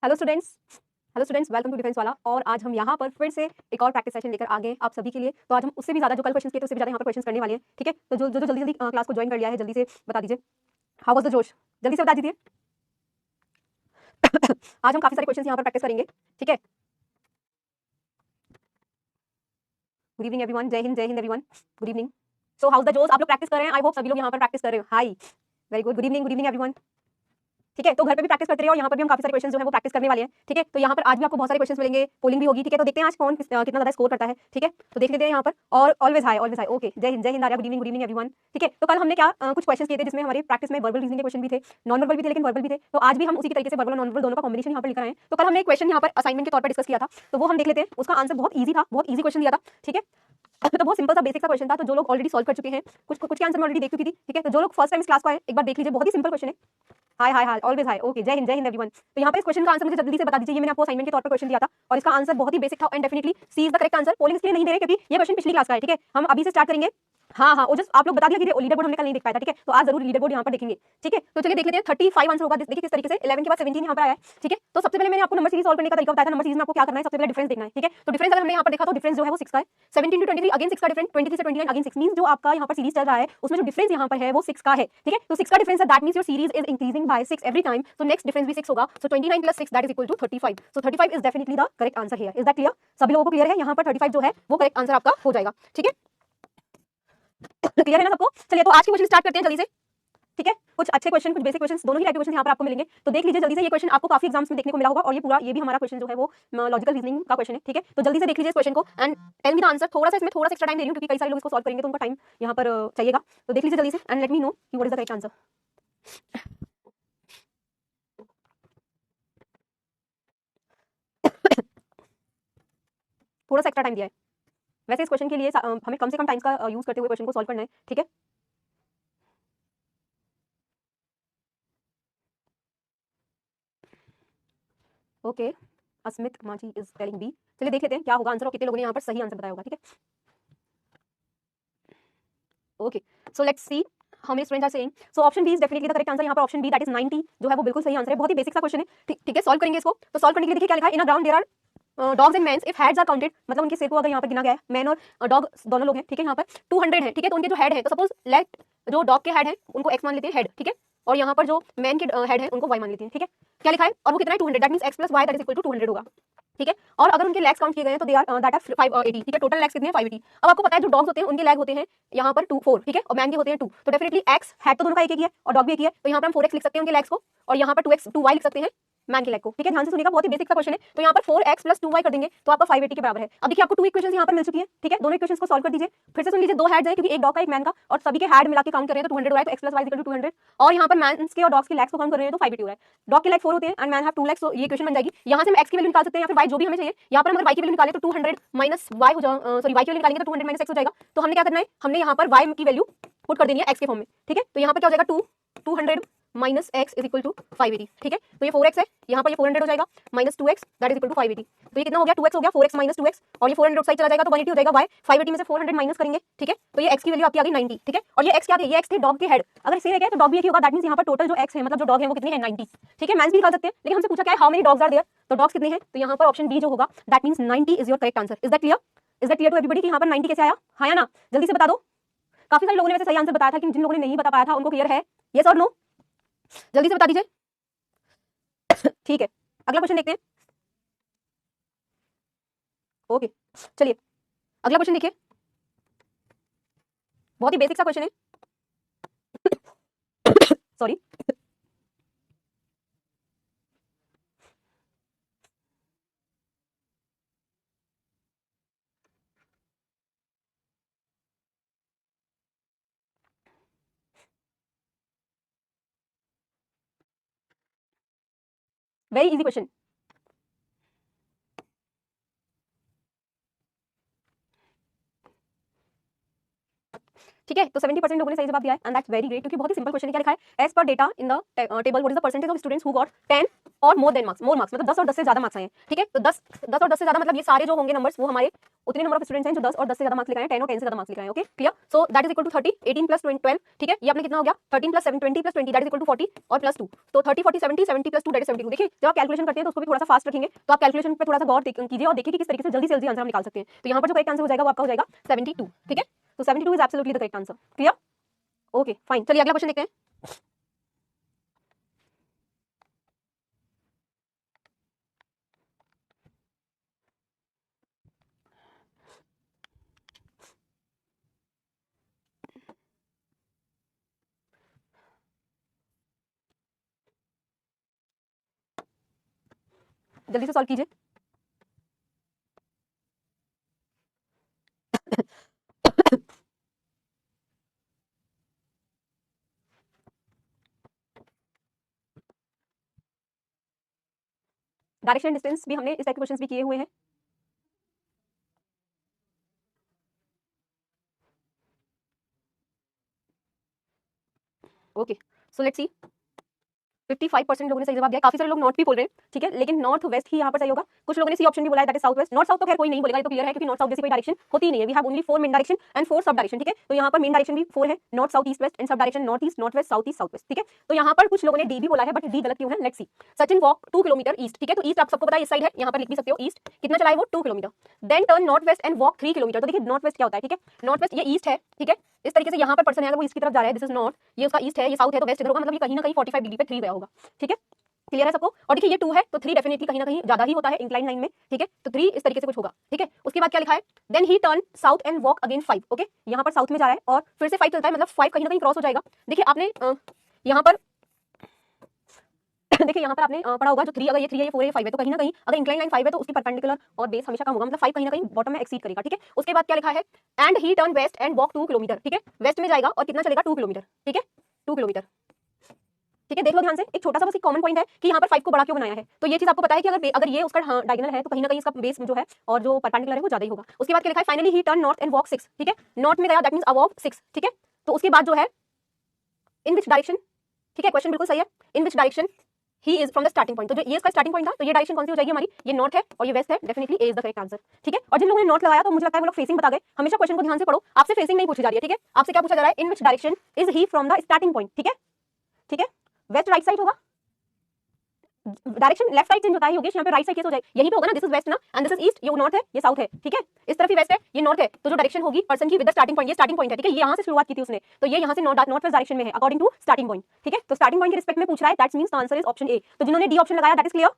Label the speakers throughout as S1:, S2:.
S1: Hello students, welcome to defence Wala. और आज हम यहाँ पर फिर से एक और प्रैक्टिस सेशन लेकर आ गए आप सभी के लिए। तो आज हम उससे भी ज़्यादा जो कल क्वेश्चन किए थे उससे भी ज़्यादा यहाँ पर क्वेश्चन करने वाले हैं। ठीक है, तो जो जल्दी जल्दी क्लास को ज्वाइन कर लिया है जल्दी से बता दीजिए हाउ वाज द जोश, जल्दी से बता दीजिए। आज हम काफी सारे क्वेश्चन यहाँ पर प्रैक्टिस करेंगे। ठीक है, गुड इवनिंग एवरीवन, जय Hind everyone, good evening. So how the जोश, आप लोग प्रैक्टिस कर रहे हैं? आई होप सभी लोग यहाँ पर प्रैक्टिस कर रहे हो। High, very good, good evening everyone. ठीक है, तो घर पे भी प्रैक्टिस करते रहो और यहाँ पर भी हम काफी सारे क्वेश्चन जो है वो प्रैक्टिस करने वाले हैं। ठीक है, तो यहाँ पर आज भी आपको बहुत सारे क्वेश्चन मिलेंगे, पोलिंग भी होगी। ठीक है, तो देखते हैं आज कौन कितना ज्यादा स्कोर करता है। ठीक है, तो देख लेते हैं यहाँ पर। और ऑलवेज हाई, ओके, जय Hind Arya, good evening everyone. ठीक है, तो कल हमने क्या कुछ क्वेश्चन किए थे जिसमें हमारे प्रैक्टिस में वर्बल रीजनिंग के क्वेश्चन भी थे, नॉन वर्बल भी थे, लेकिन वर्बल भी थे। तो आज भी हम उसी तरीके से वर्बल और नॉन वर्बल दोनों का कॉम्बिनेशन यहाँ पर लेकर आए हैं। तो कल हमने एक क्वेश्चन यहाँ पर असाइनमेंट के तौर पर डिस्कस किया था, तो वो हम देख लेते हैं। उसका आंसर बहुत ईजी था, बहुत ईजी क्वेश्चन दिया था। ठीक है, तो बहुत सिंपल सा बेसिक सा क्वेश्चन था। तो जो लोग ऑलरेडी सॉल्व कर चुके हैं, कुछ के आंसर ऑलरेडी देख चुकी थी। ठीक है, तो जो लोग फर्स्ट टाइम इस क्लास को आए एक बार देख लीजिए, बहुत ही सिंपल क्वेश्चन है। हाय ऑलवेज हाय, ओके, जय हिंद एवरीवन। तो यहाँ पे इस क्वेश्चन का आंसर मुझे जल्दी से बता दीजिए। ये मैंने आपको असाइनमेंट के तौर पर क्वेश्चन दिया था और इसका आंसर बहुत ही बेसिक था and definitely C is the correct answer. Polling इसलिए नहीं दे रहे क्योंकि ये क्वेश्चन पिछली क्लास का है। ठीक है, हम अभी से स्टार्ट करेंगे। हाँ, वो जस्ट आप लोग बता दिया कि लीडर बोर्ड हमने कल नहीं देख पाया था। ठीक है, तो आज जरूर लीडर बोर्ड यहाँ पर देखेंगे। ठीक है, तो चलिए देख लेते हैं। 35 आंसर होगा। देखिए किस तरीके से 11 के बाद 17 यहाँ पर आया है। ठीक है, तो सबसे पहले मैंने आपको नंबर सीरीज सॉल्व करने का तरीका बताया था। नंबर सीरीज में आपको क्या करना है, सबसे पहले डिफरेंस देखना है। ठीक है, तो डिफरेंस अगर हमने यहाँ पर देखा तो डिफरेंस जो है वो 6 का है। 17 to 23 अगेन 6 का डिफरेंस, 23 से 29 अगेन 6 मींस जो आपका यहाँ पर सीरीज चल रहा है उसमें जो डिफरेंस यहाँ पर है वो 6 का है। ठीक है, तो 6 का डिफरेंस है, that means your series is increasing by 6 every time. So next difference भी 6 होगा। So 29 plus 6 that is equal to 35। So 35 is definitely the correct answer here. Is that clear? सभी लोगों को क्लियर है? यहाँ पर 35 जो है वो करेक्ट आंसर आपका हो जाएगा। ठीक है, क्लियर है ना सबको? चलिए तो आज की क्वेश्चन स्टार्ट करते हैं जल्दी से। ठीक है, कुछ अच्छे क्वेश्चन, कुछ बेसिक क्वेश्चन, दोनों ही टाइप के क्वेश्चन यहाँ पर आपको मिलेंगे। तो देख लीजिए जल्दी से। ये क्वेश्चन आपको काफी एग्जाम्स में देखने को मिला होगा और ये भी हमारा क्वेश्चन जो है वो लॉजिकल रीजनिंग का क्वेश्चन है। ठीक है, तो जल्दी से देख लीजिए इस क्वेश्चन को and tell me the answer. थोड़ा सा इसमें थोड़ा सा एक्स्ट्रा टाइम दे रही हूँ क्योंकि कई सारे लोग इसको सॉल्व करेंगे तो उनका टाइम यहाँ पर चाहिएगा। तो देख लीजिए जल्दी से एंड लेट मी नो कि what is the correct answer. थोड़ा सा एक्स्ट्रा टाइम दिया है वैसे इस क्वेश्चन के लिए। हमें कम से कम टाइम का यूज करते हुए क्वेश्चन को सॉल्व करना है। ठीक है, ओके, अस्मित माची इज टेलिंग बी। चलिए देख लेते हैं क्या होगा आंसर और कितने लोगों ने यहाँ पर सही आंसर बताया होगा। ठीक है, okay, so let's see how many students are saying. So option B is definitely the correct answer. यहाँ पर ऑप्शन बी दैट इज 90 जो है वो बिल्कुल सही आंसर है। बहुत ही बेसिक सा क्वेश्चन है। ठीक है, सॉल्व करेंगे इसको। तो सॉल्व करने के लिए देखिए क्या लिखा है। In a ground there are dogs and mans if heads are counted, मतलब उनके सिर को अगर यहाँ पर गिना गया है, मैन और डॉग दोनों लोग हैं। ठीक है, यहाँ पर 200 है। ठीक है, तो उनके जो हेड है, तो सपोज लेट जो डॉग के हेड है उनको एक्स मान लेते हैं हेड। ठीक है, और यहाँ पर जो मैन के हेड है उनको वाई मान लेते हैं। ठीक है, क्या लिखा है और वो कितना है 200, that means x plus Y that is equal to 200 होगा। ठीक है, और अगर उनके लेग्स काउंट किए गए हैं तो दे आर दैट आर 580। ठीक है, टोटल लेग्स कितने हैं 580। अब आपको पता है जो डॉग्स होते हैं उनके लेग होते हैं यहाँ पर 4। ठीक है, और मैन के होते हैं 2। तो डेफिनेटली x हेड तो दोनों का एक ही है और डॉग भी एक ही है। तो यहाँ पर हम 4x लिख सकते हैं उनके लेग्स को और यहाँ पर 2y लिख सकते हैं मैन के लेग को। ठीक है, ध्यान से सुनिएगा, बहुत ही बेसिक सा क्वेश्चन है। तो यहाँ पर 4x प्लस 2y कर देंगे तो आपका 580 के बराबर है। अब देखिए आपको 2 इक्वेशंस यहाँ पर मिल चुकी है। ठीक है, दोनों इक्वेशंस को सॉल्व कर दीजिए। फिर से सुन लीजिए, दो हेड्स हैं क्योंकि एक डॉग का एक मैन का, और सभी के हेड मिला के काउंट कर रहे हैं तो 200 हो रहा है। तो x plus y equal to 200 और यहाँ पर मैन्स के और डॉग्स के लेग्स को काउंट कर रहे हैं तो 580 हो रहा है। डॉग के लेग 4 होते हैं एंड मैन हैव 2 लेग्स। तो ये इक्वेशन बन जाएगी। यहाँ से हम x की वैल्यू निकाल सकते हैं या फिर y जो भी हमें चाहिए। यहाँ पर हम अगर y की वैल्यू निकालें तो 200 माइनस y हो जाएगा, सॉरी y की वैल्यू निकालेंगे तो 200 माइनस x हो जाएगा। तो हमने क्या करना है, हमने यहाँ पर y की वैल्यू पुट कर देनी है x के फॉर्म में। ठीक है, तो यहाँ पर क्या हो जाएगा 200 minus x is equal to 580। ठीक है, तो ये 4x है, यहाँ पर ये 400 हो जाएगा minus 2x that is equal to 580। तो ये कितना हो गया 2x हो गया, 4x माइनस 2x और ये 400 साइड चला जाएगा तो 180 हो जाएगा। y 580 में से 400 माइनस करेंगे। ठीक है, तो ये x की वैल्यू आपकी आ गई 90। ठीक है, और ये x क्या थे, ये x थे डॉग के हेड। अगर सेम है तो डॉग भी एक ही होगा, दैट मींस यहाँ पर टोटल जो x है मतलब जो डॉग है वो कितने हैं 90। ठीक है, मैंस भी निकाल सकते हैं लेकिन हमसे पूछा क्या है how many dogs are there, तो डॉग्स कितने हैं, तो यहाँ पर ऑप्शन बी जो होगा that means 90 is your correct answer. Is that clear? Is that clear to everybody कि यहाँ पर 90 कैसे आया? हाँ या ना? जल्दी से बता दो। काफी सारे लोगों ने वैसे सही आंसर बताया था लेकिन जिन लोगों ने नहीं बता पाया था उनको क्लियर है? यस और नो? जल्दी से बता दीजिए। ठीक है, अगला क्वेश्चन देखते हैं। ओके, चलिए अगला क्वेश्चन देखिए, बहुत ही बेसिक सा क्वेश्चन है। Sorry, very easy question. ठीक है, तो 70% लोगों ने सही जवाब दिया है एंड दैट्स वेरी ग्रेट क्योंकि बहुत ही सिंपल क्वेश्चन है। क्या लिखा है, as per data in the table what is the percentage of students who got 10 और मोर मार्क्स मतलब 10 और 10 से ज्यादा मार्क्स आए हैं, ठीक है। तो 10 और 10 से ज्यादा मतलब ये सारे जो होंगे नंबर्स वो हमारे उतने नंबर ऑफ स्टूडेंट्स हैं जो 10 और 10 से ज्यादा मार्क्स लेकर आए हैं, 10 और 10 से ज्यादा मार्क्स लेकर आए हैं, okay clear. So that is equal to 30, 18 plus 12, ठीक है। ये अपने कितना हो गया 13 plus 7 20 plus 20 that is equal to 40 और प्लस 2, तो 30 40 70 70 प्लस 2 दैट इज 72। देखिए जब आप कैलकुलेशन करते हैं तो उसको भी थोड़ा सा फास्ट रखेंगे, तो आप कैलकुलेशन पे थोड़ा सा गौर कीजिए और देखिए कि किस तरीके से जल्दी से जल्दी आंसर हम निकाल सकते हैं। तो यहाँ पर जो करेक्ट आंसर हो जाएगा वो आपका हो जाएगा 72, ठीक है। तो 72 is absolutely the correct answer, clear, okay fine. चलिए अगला क्वेश्चन देखते हैं। जल्दी से सॉल्व कीजिए। डायरेक्शन डिस्टेंस भी हमने इस टाइप के क्वेश्चंस भी किए हुए हैं। ओके सो लेट्स सी 55% लोगों ने सही जवाब दिया। काफी सारे लोग नॉर्थ भी बोल रहे हैं, ठीक है, लेकिन नॉर्थ वेस्ट ही यहाँ पर सही होगा। कुछ लोगों ने सी ऑप्शन भी बोला है that is south west. North south तो खैर कोई नहीं बोलेगा, ये तो क्लियर है क्योंकि नॉर्थ साउथ जैसी कोई डायरेक्शन होती नहीं है। We have only 4 main direction and 4 sub direction, ठीक है। तो यहाँ पर मेन डायरेक्शन भी 4 है, north south east west, and sub direction north east north west south east south west, ठीक है। तो यहाँ पर कुछ लोगों ने डी भी बोला है बट डी गलत क्यों है, let's C. Sachin walk 2 kilometre east, ठीक है। तो ईस्ट आप सबको पता है इस साइड है, यहाँ पर लिख भी सकते हो ईस्ट। कितना चला है वो 2 kilometre. Then turn north west and walk 3 kilometre. तो देखिए नॉर्थ वेस्ट क्या होता है, ठीक है। नॉर्थ वेस्ट ये ईस्ट है, ठीक है। इस तरीके से यहाँ पर पर्सन है अगर वो ईस्ट की तरफ जा रहा है, दिस इज नॉर्थ, ये उसका ईस्ट है, ये साउथ है, तो वेस्ट इधर होगा, मतलब ये कहीं ना कहीं 45 डिग्री पे 3 गया होगा, ठीक है। क्लियर है सबको। और देखिए ये 2 है तो 3 डेफिनेटली कहीं ना कहीं ज्यादा ही होता है इंक्लाइन लाइन में, ठीक है। तो 3 इस तरीके से कुछ होगा, ठीक है। उसके बाद क्या लिखा है, then he turn south and walk again 5, okay. यहाँ पर साउथ में जा रहा है और फिर से 5 चलता है, मतलब 5 कहीं ना कहीं क्रॉस हो जाएगा। देखिए आपने यहाँ पर देखिए यहाँ पर आपने पढ़ा होगा जो 3 अगर ये 3 है ये 4 है ये 5 है, तो कहीं ना कहीं अगर इंक्लाइन लाइन 5 है तो उसकी परपेंडिकुलर और बेस हमेशा कम होगा, मतलब 5 कहीं ना कहीं बॉटम में एक्सीड करेगा, ठीक है। उसके बाद क्या लिखा है, and he turn west and walk 2 kilometre, ठीक है। वेस्ट में जाएगा और कितना चलेगा 2 किलोमीटर, ठीक है, 2 किलोमीटर, ठीक है। देख लो ध्यान से, एक छोटा सा बस एक कॉमन पॉइंट है कि यहाँ पर 5 को बड़ा क्यों बनाया है। तो ये चीज आपको पता है कि अगर ये उसका डायगोनल है तो कहीं ना कहीं इसका बेस जो है और जो परपेंडिकुलर है वो ज्यादा ही होगा। उसके बाद क्या लिखा है, finally he turn north and walk 6, ठीक है। नॉर्थ में गया दैट मींस अबव 6, ठीक है। तो उसके बाद जो है इन विच डायरेक्शन, ठीक है, क्वेश्चन बिल्कुल सही है, in which direction he is from the starting point. तो जो ये इसका स्टार्टिंग पॉइंट था, तो ये डायरेक्शन कौन सी हो जाएगी हमारी, ये नॉर्थ है और ये वेस्ट है, definitely A is the correct answer, ठीक है। और जिन लोगों ने नॉर्थ लगाया तो मुझे लगता है वो लोग फेसिंग बता गए। हमेशा क्वेश्चन को ध्यान से पढ़ो, आपसे फेसिंग नहीं पूछी जा रही है, ठीक है। आपसे क्या पूछा जा रहा है, in which direction is he from the starting point, ठीक है, ठीक है। वेस्ट राइट साइड होगा, डायरेक्शन लेफ्ट राइट चेंज होता है योगेश, यहाँ पे राइट साइड कैसे हो जाएगा, यही पे होगा ना, दिस इज वेस्ट ना एंड दिस इज ईस्ट, ये नॉर्थ है ये साउथ है, ठीक है। इस तरफ ही वेस्ट है ये नॉर्थ है, तो जो डायरेक्शन होगी पर्सन की विद द स्टार्टिंग पॉइंट, ये स्टार्टिंग पॉइंट है, ठीक है। ये यहाँ से शुरुआत की थी उसने, तो ये यहाँ से नॉर्थ वेस्ट डायरेक्शन में है अकॉर्डिंग टू स्टार्टिंग पॉइंट, ठीक है। तो स्टार्टिंग पॉइंट के रिस्पेक्ट में पूछ रहा है, that means the answer is option A. तो जिन्होंने डी ऑप्शन लगाया दैट इज क्लियर,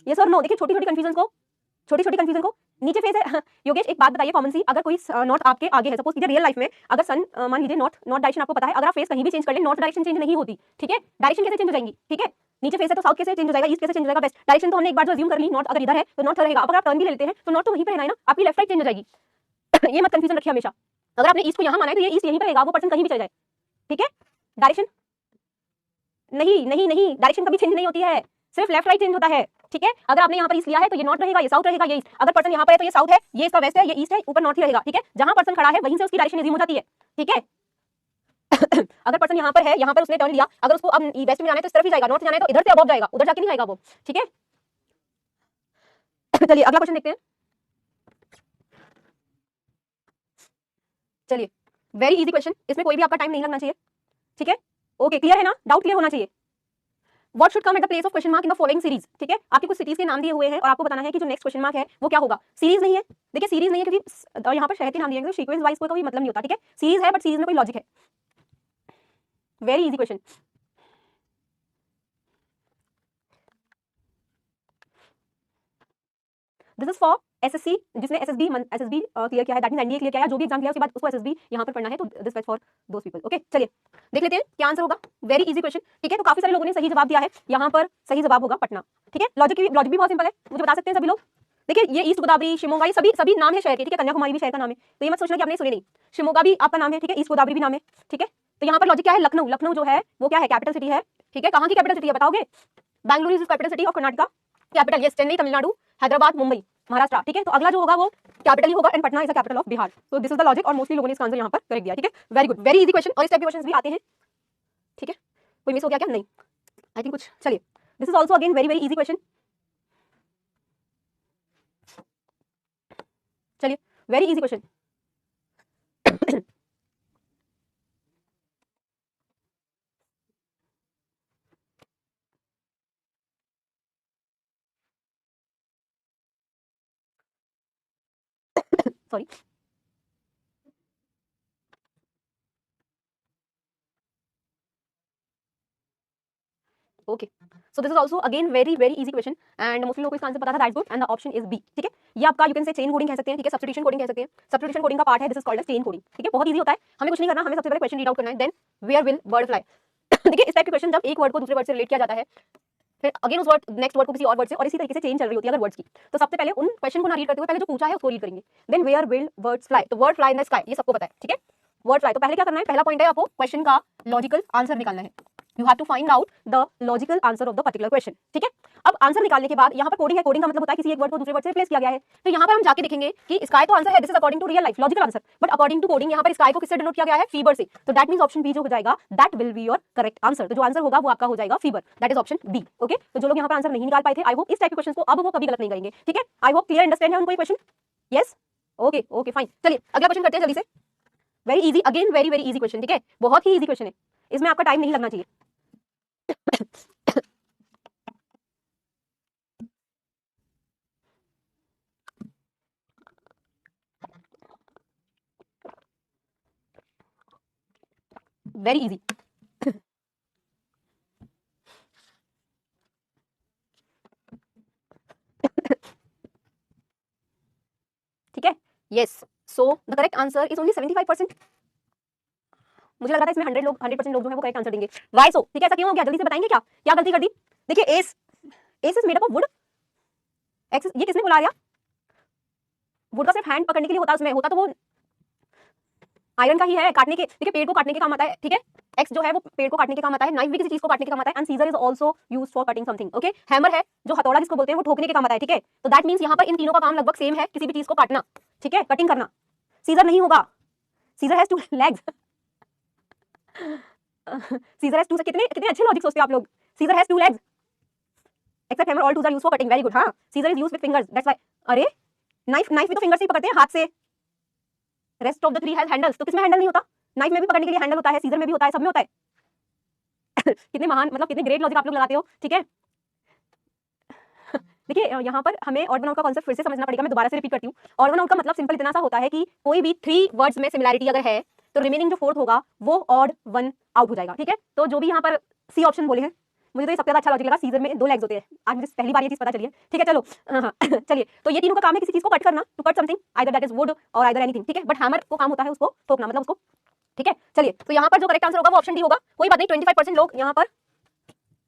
S1: यस और नो। देखिए छोटी छोटी कंफ्यूजन को नीचे फेस है योगेश, एक बात बताइए कॉमन सी, अगर कोई नॉर्थ आपके आगे है, सपोज कीजिए रियल लाइफ में अगर सन मान लीजिए नॉर्थ डायरेक्शन आपको पता है, अगर आप फेस कहीं भी चेंज कर ले नॉर्थ डायरेक्शन चेंज नहीं होती, ठीक है। डायरेक्शन कैसे चेंज हो जाएंगी, ठीक है। नीचे फेस है तो साउथ कैसे चेंज हो जाएगा, ईस्ट कैसे चेंज हो जाएगा, वेस्ट। डायरेक्शन तो हमने एक बार जो अज्यूम कर ली, नॉर्थ अगर इधर है तो नॉर्थ रहेगा। अब अगर आप टर्न भी ले लेते हैं तो नॉर्थ तो वहीं पर रहना है ना, आपकी लेफ्ट राइट चेंज हो जाएगी। ये मत कंफ्यूजन रखिए हमेशा, अगर आपने ईस्ट को यहाँ माना है तो ये ईस्ट यहीं पर रहेगा, वो पर्सन कहीं भी चले जाए, ठीक है। डायरेक्शन नहीं डायरेक्शन कभी चेंज नहीं होती है, सिर्फ लेफ्ट राइट चेंज होता है, ठीक है। अगर आपने यहाँ पर ईस्ट लिया है तो ये नॉर्थ रहेगा, ये साउथ रहेगा, ये ईस्ट। अगर पर्सन यहाँ पर है तो ये साउथ है, ये इसका वेस्ट है, ये ईस्ट है, ऊपर नॉर्थ ही रहेगा, ठीक है। जहां पर्सन खड़ा है वहीं से उसकी डायरेक्शन एज्यूम हो जाती है, ठीक है। अगर पर्सन यहाँ पर है, यहाँ पर उसने टर्न लिया, अगर उसको अब वेस्ट में जाना है तो इस तरफ ही जाएगा, नॉर्थ जाना है तो इधर से अबव जाएगा, उधर जाके नहीं जाएगा वो, ठीक है। चलिए अगला क्वेश्चन देखते हैं। चलिए वेरी इजी क्वेश्चन, इसमें कोई भी आपका टाइम नहीं लगना चाहिए, ठीक है। ओके क्लियर है ना, डाउट क्लियर होना चाहिए। What should come at the place of question mark in the following series, ठीक है। आपके कुछ सिटीज के नाम दिए हुए हैं और आपको बताना है कि जो नेक्स्ट क्वेश्चन मार्क है वो क्या होगा। सीरीज नहीं है, देखिए सीरीज नहीं है क्योंकि यहाँ पर शहर के नाम दिए गए, तो सीक्वेंस वाइज कोई मतलब नहीं होता, ठीक है। सीरीज है बट सीरीज में कोई लॉजिक है। Very easy question, this is for SSC, जिसने एसएसबी क्लियर किया है, दैट मींस एनडीए क्लियर किया है, जो भी एग्जाम किया उसके बाद उसको एसएसबी यहाँ पर पढ़ना है, तो this is for those people, okay. चलिए देख लेते हैं क्या आंसर होगा। वेरी इजी क्वेश्चन, ठीक है। तो काफी सारे लोगों ने सही जवाब दिया है, यहाँ पर सही जवाब होगा पटना, ठीक है। लॉजिक भी बहुत सिंपल है, मुझे बता सकते हैं सभी लोग। देखिए ये ईस्ट गोदावरी, शिमोगा, ये सभी नाम है शहर के, ठीक है। कन्याकुमारी भी शहर का नाम है, तो ये मत सोचना कि आपने सुने नहीं। शिमोगा भी आपका नाम है, ठीक है। ईस्ट गोदावरी भी नाम है, ठीक है। तो यहाँ पर लॉजिक क्या है, लखनऊ जो है वो क्या है, कैपिटल सिटी है, ठीक है। कहाँ की कैपिटल सिटी है बताओगे, Bangalore is capital city of Karnataka, capital yes, Chennai Tamil Nadu, Hyderabad Mumbai Maharashtra, ठीक है। तो अगला जो होगा वो कैपिटल ही होगा and Patna is the capital of Bihar. तो दिस इज द लॉजिक और मोस्टली लोगों ने इसका आंसर यहाँ पर करेक्ट दिया, ठीक है। Very good, very easy question, और इस टाइप के क्वेश्चंस भी आते हैं, ठीक है। कोई मिस हो गया क्या, नहीं आई थिंक कुछ। चलिए this is also again very very easy question. चलिए, very easy question. Sorry. Okay, so this is also again very very easy question and mostly लोगों को इसका आंसर पता था. That's good and the option is B. ठीक है, ये आपका you can say chain coding कह सकते हैं. ठीक है, सब्स्टिट्यूशन कोडिंग कह सकते हैं. सब्स्टिट्यूशन कोडिंग का पार्ट है. This is called as chain coding. ठीक है, बहुत इजी होता है. हमें कुछ नहीं करना, हमें सबसे पहले क्वेश्चन रीड आउट करना है. Then where will bird fly. देखिए, इस टाइप के क्वेश्चन जब एक वर्ड को दूसरे वर्ड से रिलेट किया जाता है, फिर अगेन उस वर्ड नेक्स्ट वर्ड को किसी और वर्ड से, और इसी तरीके से चेंज चल रही होती है अगर वर्ड्स की, तो सबसे पहले उन क्वेश्चन को ना रीड करते हुए पहले जो पूछा है उसको रीड करेंगे. Then where will birds fly, तो bird fly in the sky, ये सबको पता है. ठीक है, वर्ड फ्लाई. तो पहले क्या करना है, पहला पॉइंट है आपको क्वेश्चन का लॉजिकल आंसर निकालना है. You have to find out the logical answer of the particular question. ठीक है, अब आंसर निकालने के बाद यहाँ पर कोडिंग है. कोडिंग का मतलब होता है किसी एक वर्ड को दूसरे वर्ड से रिप्लेस किया गया है. तो यहाँ पर हम जाके देखेंगे कि स्काई तो आंसर है, this is according to real life logical answer, but according to coding यहाँ पर स्काई को किससे डिनोट किया गया है, फीवर से. तो दैट मींस ऑप्शन बी जो हो जाएगा, that will be your correct answer. तो जो आंसर होगा वो आपका हो जाएगा fever. That is option B. Okay, तो जो लोग यहाँ पर आंसर नहीं निकाल पाए थे, आई होप इस टाइप के क्वेश्चन को अब वो कभी गलत नहीं करेंगे. ठीक है, आई होप क्लियर अंडरस्टैंड है उनको ये question. Yes, okay okay fine. चलिए अगला क्वेश्चन करते हैं जल्दी से. Very easy, again very very easy question. ठीक है, बहुत ही इजी क्वेश्चन है, इसमें आपका टाइम नहीं लगना चाहिए. Very easy. ठीक है, yes. So the correct answer is only 75%. मुझे लग रहा था इसमें 100% लोग जो है वो करेक्ट आंसर देंगे. वाई सो? ठीक है, ऐसा क्यों हो गया, जल्दी से बताएंगे क्या क्या गलती कर दी. देखिए, S is made up of would. X ये किसने बुला दिया, वुड का सिर्फ हैंड पकड़ने के लिए होता है, उसमें होता तो वो आयरन का ही है, काटने के. देखिए, पेड़ को काटने के काम आता है. ठीक है, एक्स जो है वो पेड़ को काटने के काम आता है. नाइफ भी किसी चीज को काटने के काम आता है. And seizure is also used for cutting something. Okay, hammer है जो हथौड़ा जिसको बोलते हैं, वो ठोकने के काम आता है. ठीक है, तो दैट मींस यहाँ पर इन तीनों का काम लगभग सेम है, किसी भी चीज को काटना. ठीक है, कटिंग करना. सीजर नहीं होगा, scissor has 2 legs. Scissor has 2. कितने कितने अच्छे लॉजिक सोचते हो आप लोग. Scissor has 2 legs except hammer, all tools are used for cutting. Very good. हां, scissor is used with fingers, that's why. अरे, नाइफ भी तो फिंगर से ही पकड़ते हैं, हाथ से. Rest of the 3 has handles. तो किसमें हैंडल नहीं होता, नाइफ में भी पकड़ने के लिए हैंडल होता है, सीजर में भी होता है, सब में होता है. कितने महान, मतलब कितने ग्रेट लॉजिक आप लोग लगाते हो. ठीक है, देखिए यहाँ पर हमें ऑड वन आउट का कॉन्सेप्ट फिर से समझना पड़ेगा. मैं दोबारा से रिपीट करती हूँ. ऑड वन आउट का मतलब सिंपल इतना सा होता है कि कोई भी 3 वर्ड्स में सिमिलैरिटी अगर है तो रिमेनिंग जो फोर्थ होगा वो ऑड वन आउट हो जाएगा. ठीक है, तो जो भी यहाँ पर सी ऑप्शन बोले हैं, मुझे तो ये सबसे ज्यादा अच्छा लॉजिक लगा. सीजर में 2 लेग्स होते हैं, आज मुझे पहली बार ये चीज पता चली है. ठीक है, चलो हाँ चलिए. तो ये तीनों का काम है किसी चीज को कट करना, to cut something, either that is wood और आइदर एनीथिंग. ठीक है, बट हैमर को काम होता है उसको ठोकना, मतलब उसको. ठीक है, चलिए, तो यहाँ पर जो करेक्ट आंसर होगा वो ऑप्शन डी होगा. कोई बात नहीं, 25% लोग यहाँ पर.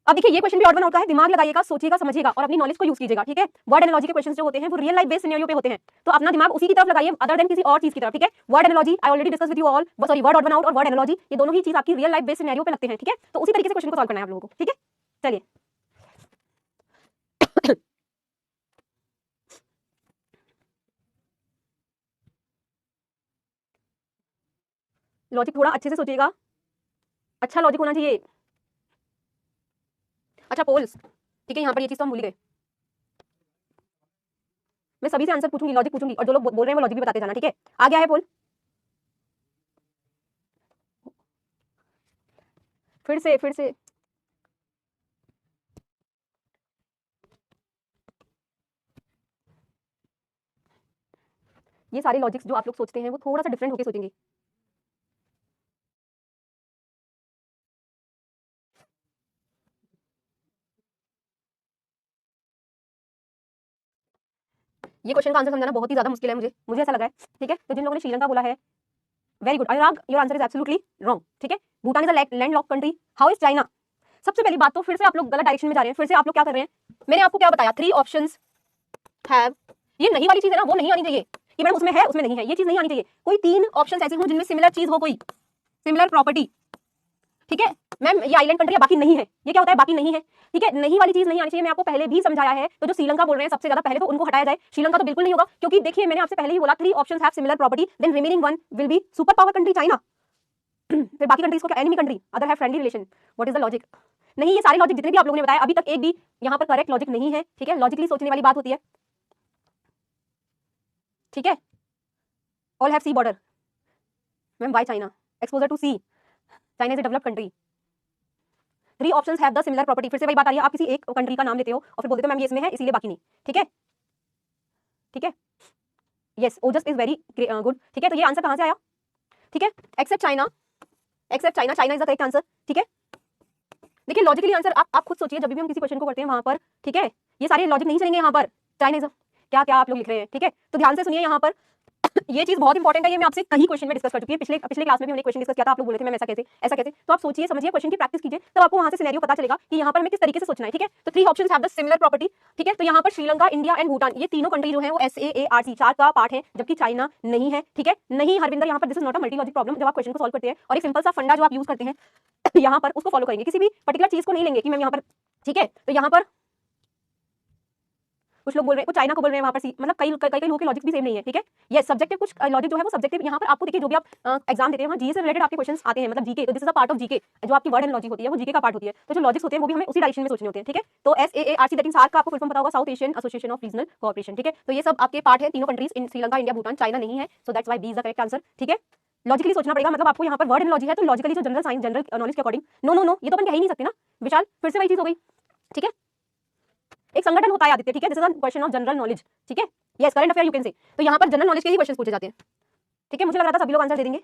S1: अब देखिए, ये क्वेश्चन भी ऑड वन आउट का है. दिमाग लगाइएगा, सोचिएगा, समझिएगा और अपनी नॉलेज को यूज कीजिएगा. ठीक है, वर्ड एनालॉजी के क्वेश्चंस जो होते हैं वो रियल लाइफ बेस्ड सिनेरियो पे होते हैं, तो अपना दिमाग उसी की तरफ लगाइए अदर देन किसी और चीज की तरफ. ठीक है, word analogy I already discuss with you all. Sorry, word odd one out और वर्ड एनालॉजी, ये दोनों ही चीज आपकी रियल लाइफ बेस्ड सिनेरियो पे लगते हैं. ठीक है, तो उसी तरीके से क्वेश्चन को सॉल्व करना है आप लोगों को. ठीक है, चलिए. लॉजिक थोड़ा अच्छे से सोचिएगा, अच्छा लॉजिक होना चाहिए. अच्छा, पोल्स. ठीक है, यहाँ पर ये चीज तो हम भूल ही गए. मैं सभी से आंसर पूछूंगी, लॉजिक पूछूंगी, और जो लोग बोल रहे हैं वो लॉजिक भी बताते जाना. ठीक है, आ गया है पोल. फिर से ये सारे लॉजिक्स जो आप लोग सोचते हैं वो थोड़ा सा डिफरेंट होकर सोचेंगे. ये क्वेश्चन का आंसर समझाना बहुत ही ज्यादा मुश्किल है, मुझे ऐसा लगा है. ठीक है, तो जिन लोगों ने श्रीलंका बोला है, very good. Anurag, your answer is absolutely wrong. ठीक है, Bhutan is a land lock country. How is China? सबसे पहली बात तो फिर से आप लोग गलत डायरेक्शन में जा रहे हैं. फिर से आप लोग क्या कर रहे हैं, मैंने आपको क्या बताया, 3 ऑप्शंस हैव. ये नहीं वाली चीज है ना, वो नहीं आनी चाहिए कि मैडम उसमें है उसमें नहीं है, ये चीज नहीं आनी चाहिए. कोई 3 ऑप्शंस ऐसे हो जिनमें सिमिलर चीज हो, कोई सिमिलर प्रॉपर्टी. ठीक है मैम, ये आइलैंड कंट्री है, बाकी नहीं है. ये क्या होता है, बाकी नहीं है. ठीक है, नहीं वाली चीज नहीं आनी चाहिए. मैं आपको पहले भी समझाया है. तो जो श्रीलंका बोल रहे हैं सबसे ज्यादा, पहले तो उनको हटाया जाए. श्रीलंका तो बिल्कुल नहीं होगा, क्योंकि देखिए मैंने आपसे पहले ही बोला 3 options have similar property, then remaining 1 will be super power country China. फिर बाकी कंट्रीज को क्या, enemy country, other have friendly relation, what is the logic? नहीं, ये सारे लॉजिक जितने भी आप लोगों ने बताए अभी तक एक भी यहाँ पर करेक्ट लॉजिक नहीं है, ठीक है, लॉजिकली सोचने वाली बात होती है, ठीक है। All have sea border, ma'am why China, exposure to sea, China is a developed country, 3 options have the similar property. फिर से वही बात आ रही है, आप किसी एक कंट्री का नाम लेते हो और फिर बोलते हो मैम ये इसमें है इसीलिए बाकी नहीं, ठीक है, ठीक है, yes Ojas is very good, ठीक है। तो ये आंसर कहां से आया, ठीक है, accept China, accept China, China is the correct answer, ठीक है। देखिए लॉजिकली आंसर आप खुद सोचिए, जब भी हम किसी क्वेश्चन को करते हैं वहां पर, ठीक है, ये सारे लॉजिक नहीं चलेंगे यहाँ पर, चाइना इज क्या क्या आप लोग लिख रहे हैं, ठीक है। तो ध्यान से सुनिए यहाँ पर ये चीज बहुत इंपॉर्टेंट है, ये मैं आपसे कहीं क्वेश्चन में डिस्कस कर चुकी है, पिछले क्लास में भी हमने क्वेश्चन डिस्कस किया था, आप लोग बोले थे मैम ऐसा कैसे ऐसा कैसे, तो आप सोचिए समझिए क्वेश्चन की प्रैक्टिस कीजिए, तब आपको वहां से सिनेरियो पता चलेगा कि यहाँ पर हमें किस तरीके से सोचना है, ठीक है। तो 3 options have the similar property, ठीक है। तो यहाँ पर श्रीलंका, इंडिया एंड भूटान, ये तीनों कंट्री जो है वो SAARC 4 का पार्ट है, जबकि चाइना नहीं है, ठीक है। नहीं हरविंदर, यहाँ पर this is not a multi logic problem, जब आप क्वेश्चन को सॉल्व करते हैं और एक सिंपल सा फंडा जो आप यूज करते हैं यहाँ पर उसको फॉलो करेंगे, किसी भी पर्टिकुलर चीज को नहीं लेंगे कि मैम यहाँ पर, ठीक है। तो यहाँ पर कुछ लोग बोल रहे हैं, कुछ चाइना को बोल रहे हैं वहां पर, मतलब कई लोगों के लॉजिक भी सेम नहीं है, ठीक है। ये सब्जेक्टिव कुछ लॉजिक जो है वो सब्जेक्टिव, यहाँ पर आपको देखिए जो भी आप एग्जाम देते हैं वहाँ जीके से रिलेटेड आपके क्वेश्चंस आते हैं, मतलब जीके, तो this is a part of GK, जो आपकी वर्ड एंड लॉजिक होती है वो जीके का पार्ट होती है, तो जो लॉजिक्स होते हैं वो भी हमें उसी डायरेक्शन में सोचने होते हैं, ठीक है। तो SAARC दैट मींस सार्क का आपको फुल फॉर्म पता होगा, South Asian Association of Regional Cooperation, ठीक है। तो ये सब आपके पार्ट है, तीनों countries in Sri Lanka, India, Bhutan, China नहीं है, so that's why B is the correct answer, ठीक है। लॉजिकली सोचना पड़ेगा, मतलब आपको यहाँ पर वर्ड एंड लॉजिक है तो लॉजिकली जो जनरल साइंस जनरल नॉलेज के अकॉर्डिंग, नो ये तो अपन कह ही नहीं सकते ना विशाल, फिर से वही चीज हो गई, ठीक है। एक संगठन होता है आदित्य, ठीक है, this is a question of general knowledge, ठीक है, yes current affair you can से, तो यहाँ पर जनरल नॉलेज के ही क्वेश्चन पूछे जाते हैं, ठीक है। मुझे लग रहा था सभी लोग आंसर दे देंगे।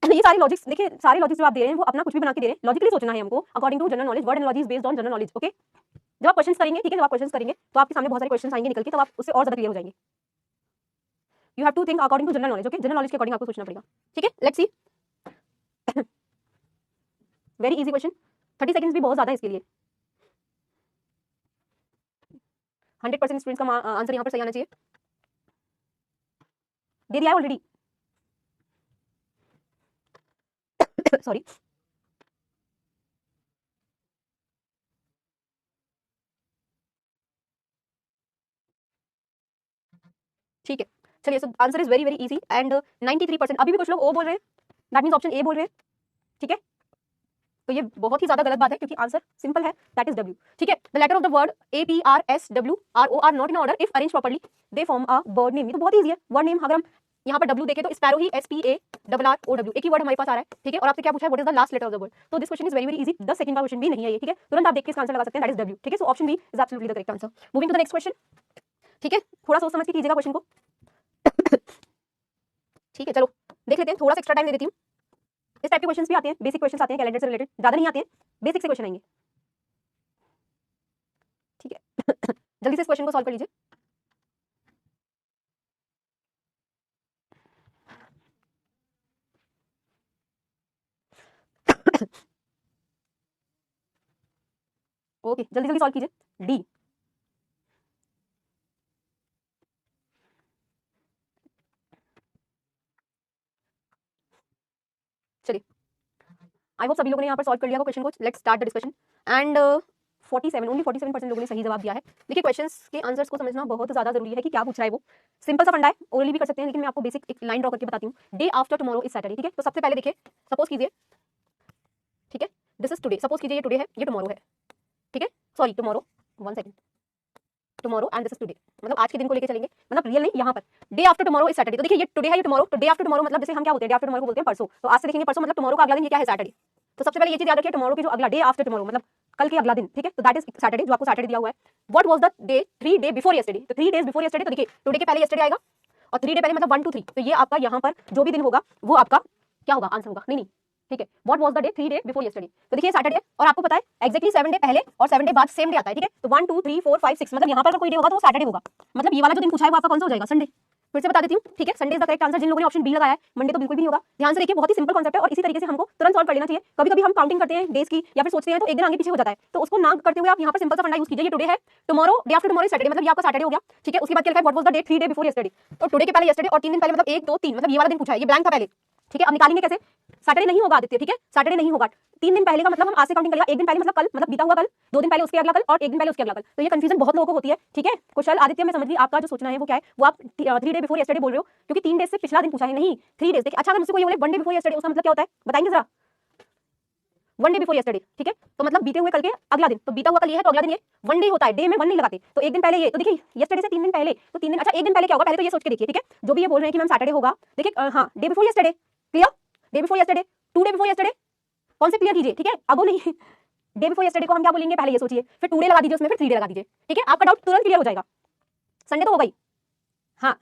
S1: ये सारे लॉजिक्स देखिए, सारे लॉजिक्स जो आप दे रहे हैं वो अपना कुछ भी बना के दे रहे हैं, लॉजिकली सोचना है हमको according to general knowledge, word and logic is based on general knowledge, okay. जब आप क्वेश्चंस करेंगे, ठीक है, जब आप क्वेश्चंस करेंगे तो आपके सामने बहुत सारे क्वेश्चंस आएंगे निकल के, तो आप उससे और ज्यादा क्लियर हो जाएंगे। You have to think according to general knowledge, okay, general knowledge के अकॉर्डिंग आपको सोचना पड़ेगा, ठीक है। Let's see, very easy question, 30 seconds भी बहुत ज्यादा है इसके लिए, 100% स्टूडेंट्स का आंसर यहाँ पर सही आना चाहिए, दे दिया है ऑलरेडी सॉरी ठीक है, चलिए। So answer is very very easy and 93%, अभी भी कुछ लोग ओ बोल रहे हैं, दैट मींस ऑप्शन ए बोल रहे हैं, ठीक है। तो ये बहुत ही ज्यादा गलत बात है क्योंकि आंसर सिंपल है, दैट इज डब्ल्यू, ठीक है। The letter of the word APRSWRO are not in order if arrange properly they form a word name. ये तो बहुत ईजी है, वर्ड नेम अगर हम यहाँ पर डब्ल्यू देखें तो स्पैरो ही SPARROW, एक ही वर्ड हमारे पास आ रहा है, ठीक है। और आपसे क्या पूछा है, what is the last letter of the word, तो this question is very very easy, 10 second का क्वेश्चन भी नहीं है ये, ठीक है। तुरंत आप देख के इसका आंसर लगा सकते हैं, दैट इज डब्ल्यू, ठीक है। So option B is absolutely the correct answer. Moving to the next question, ठीक है, थोड़ा सोच समझ के कीजिएगा क्वेश्चन को ठीक है। चलो देख लेते हैं, थोड़ा सा एक्स्ट्रा टाइम दे देती हूँ, इस टाइप के क्वेश्चंस भी आते हैं, बेसिक क्वेश्चंस आते हैं कैलेंडर से रिलेटेड, ज्यादा नहीं आते हैं, बेसिक से क्वेश्चन आएंगे, ठीक है जल्दी से इस क्वेश्चन को सॉल्व कर लीजिए। ओके जल्दी जल्दी सॉल्व कीजिए। डी, चलिए आई होप सभी लोगों ने यहाँ पर सॉल्व कर लिया क्वेश्चन को। Let's start the discussion and 47 only 47% लोगों ने सही जवाब दिया है। देखिए क्वेश्चंस के आंसर्स को समझना बहुत ज्यादा जरूरी है कि क्या पूछ रहा है वो, सिंपल सा फंडा है, ओरली भी कर सकते हैं, लेकिन मैं आपको बेसिक एक लाइन ड्रॉ करके बताती हूँ। Day after tomorrow is Saturday, ठीक है। तो सबसे पहले देखिए, सपोज कीजिए, ठीक है, दिस इज टुडे, सपोज कीजिए ये टुडे है, ये टुमारो है, ठीक है, sorry tomorrow, 1 second, tomorrow and this is today, मतलब आज के दिन को लेके चलेंगे, मतलब रियल नहीं, यहाँ per day after tomorrow is Saturday. तो देखिए ये टुडे है, ये टुमारो, तो डे आफ्टर टुमारो मतलब जैसे हम क्या बोलते हैं, डे आफ्टर टुमारो को बोलते हैं परसों, तो आज से देखेंगे परसों मतलब टुमारो का अगला दिन ये क्या है, सैटरडे। तो सबसे पहले ये चीज याद रखिए, टुमारो की जो अगला, डे आफ्टर टुमारो मतलब कल के अगला दिन, ठीक है, तो दैट इज सैटरडे, जो आपको सैटरडे दिया हुआ है। What was the day 3 day before yesterday, तो 3 डेज बिफोर यस्टरडे, तो देखिए टुडे के पहले यस्टरडे आएगा और 3 डे पहले मतलब 1 2 3, तो ये आपका यहाँ पर जो भी दिन होगा वो आपका क्या होगा, आंसर होगा, नहीं, ठीक है। What was the day 3 day before yesterday, तो देखिए सैटरडे, और आपको पता है एक्जैक्टली 7 डे पहले और 7 डे बाद सेम डे आता है, ठीक है। तो 1 2 3 4 5 6 मतलब यहाँ पर अगर कोई डे होगा तो वो सैटरडे होगा, मतलब ये वाला जो दिन पूछा है वो आपका कौन सा हो जाएगा, संडे। फिर से बता देती हूँ, ठीक है, Sunday is the correct answer. जिन लोगों ने ऑप्शन बी लगाया है, मंडे तो बिल्कुल भी नहीं होगा। ध्यान से देखिए, बहुत ही सिंपल कॉन्सेप्ट है और इसी तरीके से हमको तुरंत सॉल्व कर लेना चाहिए। कभी कभी हम काउंटिंग करते हैं डेज की या फिर सोचते हैं तो एक दिन आगे पीछे हो जाता है, तो उसको ना करते हुए आप यहाँ पर सिंपल सा फंडा यूज कीजिए। ये टुडे है, tomorrow, day after tomorrow Saturday, मतलब ये आपका सैटरडे हो गया, ठीक है। उसके बाद क्या लिखा है, what was the day 3 day before yesterday, तो टुडे के पहले यस्टरडे और 3 दिन पहले मतलब 1 2 3, मतलब ये वाला दिन पूछा है, ये ब्लैंक था पहले, ठीक है, अब निकालेंगे कैसे? सैटरडे नहीं होगा आदित्य, ठीक है, सैटरडे नहीं होगा। 3 दिन पहले का मतलब हम आज से काउंटिंग करेगा, 1 दिन पहले मतलब कल, मतलब बीता हुआ कल, 2 दिन पहले उसके अगला कल और 1 दिन पहले उसके अगला कल। तो ये कंफ्यूजन बहुत लोगों को होती है, ठीक है। कुशल आदित्य मैं समझ गई आपका जो सोचना है वो क्या है, वो आप 3 डे बिफोर यस्टरडे बोल रहे हो, क्योंकि 3 डेज से पिछला दिन पूछा है, नहीं 3 डेज। देखिए अच्छा, अगर मुझसे कोई बोले 1 डे बिफोर यस्टरडे, उसका मतलब क्या होता है बताएंगे जरा? 1 डे बिफोर यस्टरडे, ठीक है, तो मतलब बीते हुए कल के अगला दिन, तो बीता हुआ कल ये है तो अगला दिन ये 1 डे होता है, डे में 1 नहीं लगाते, तो 1 दिन पहले ये, तो देखिए यस्टरडे से 3 दिन पहले, तो 3 दिन, अच्छा 1 दिन पहले क्या होगा पहले तो ये सोच के देखिए, ठीक है, जो भी ये बोल रहे हैं कि मैम सैटरडे होगा, देखिए हाँ day before yesterday, clear, day before yesterday, 2 day before yesterday, कौन से क्लियर कीजिए, ठीक है, अब वो नहीं डे बिफोर यस्टरडे को हम क्या बोलेंगे पहले ये सोचिए, फिर 2 डे लगा दीजिए उसमें, फिर 3 डे लगा दीजिए, ठीक है, आपका डाउट तुरंत क्लियर हो जाएगा। संडे तो हो गई, हाँ